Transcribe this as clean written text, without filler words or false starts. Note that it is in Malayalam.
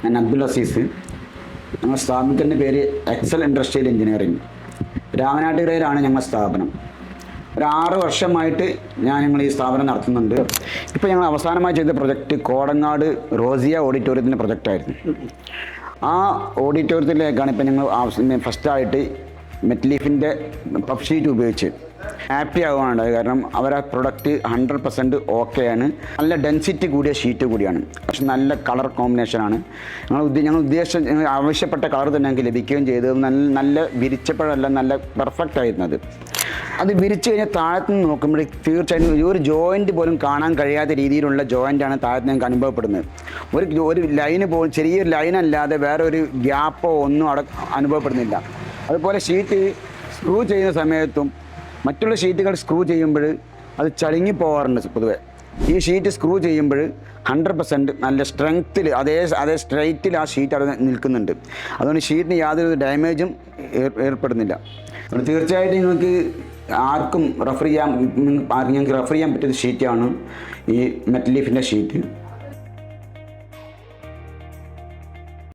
ഞാൻ അബ്ദുൽ അസീസ്. ഞങ്ങൾ സ്ഥാപനത്തിൻ്റെ പേര് എക്സൽ ഇൻഡസ്ട്രിയൽ എഞ്ചിനീയറിംഗ്. രാമനാട്ടുകരയിലാണ് ഞങ്ങളുടെ സ്ഥാപനം. ഒരു 6 വർഷമായിട്ട് ഞങ്ങൾ ഈ സ്ഥാപനം നടത്തുന്നുണ്ട്. ഇപ്പോൾ ഞങ്ങൾ അവസാനമായി ചെയ്ത പ്രൊജക്റ്റ് കോടങ്ങാട് റോസിയ ഓഡിറ്റോറിയത്തിൻ്റെ പ്രൊജക്റ്റായിരുന്നു. ആ ഓഡിറ്റോറിയത്തിലേക്കാണ് ഇപ്പോൾ ഞങ്ങൾ ഫസ്റ്റായിട്ട് മെറ്റ്ലീഫിൻ്റെ പഫ് ഷീറ്റ് ഉപയോഗിച്ച് ഹാപ്പി ആവുകയാണ്. കാരണം അവരെ പ്രൊഡക്റ്റ് 100% ഓക്കെയാണ്. നല്ല ഡെൻസിറ്റി കൂടിയ ഷീറ്റ് കൂടിയാണ്. പക്ഷെ നല്ല കളർ കോമ്പിനേഷനാണ്. ഞങ്ങൾ ആവശ്യപ്പെട്ട കളർ തന്നെ ഞങ്ങൾക്ക് ലഭിക്കുകയും ചെയ്തു. നല്ല വിരിച്ചപ്പോഴല്ല, നല്ല പെർഫെക്റ്റ് ആയിരുന്നത്. അത് വിരിച്ചു കഴിഞ്ഞാൽ താഴത്തു നിന്ന് നോക്കുമ്പോൾ തീർച്ചയായും ഒരു ജോയിൻറ്റ് പോലും കാണാൻ കഴിയാത്ത രീതിയിലുള്ള ജോയിൻ്റാണ് താഴത്ത് ഞങ്ങൾക്ക് അനുഭവപ്പെടുന്നത്. ഒരു ലൈന് പോലും, ചെറിയൊരു ലൈനല്ലാതെ വേറെ ഒരു ഗ്യാപ്പോ ഒന്നും അവിടെ അനുഭവപ്പെടുന്നില്ല. അതുപോലെ ഷീറ്റ് സ്ക്രൂ ചെയ്യുന്ന സമയത്തും മറ്റുള്ള ഷീറ്റുകൾ സ്ക്രൂ ചെയ്യുമ്പോൾ അത് ചളുങ്ങി പോകാറുണ്ട് പൊതുവെ. ഈ ഷീറ്റ് സ്ക്രൂ ചെയ്യുമ്പോൾ 100% നല്ല സ്ട്രെങ്ത്തിൽ അതേ സ്ട്രൈറ്റിൽ ആ ഷീറ്റ് അവിടെ നിൽക്കുന്നുണ്ട്. അതുകൊണ്ട് ഷീറ്റിന് യാതൊരു ഡാമേജും ഏർപ്പെടുന്നില്ല. തീർച്ചയായിട്ടും നിങ്ങൾക്ക് ആർക്കും റെഫർ ചെയ്യാൻ പറ്റിയ ഷീറ്റാണ് ഈ മെറ്റ്ലീഫിൻ്റെ ഷീറ്റ്.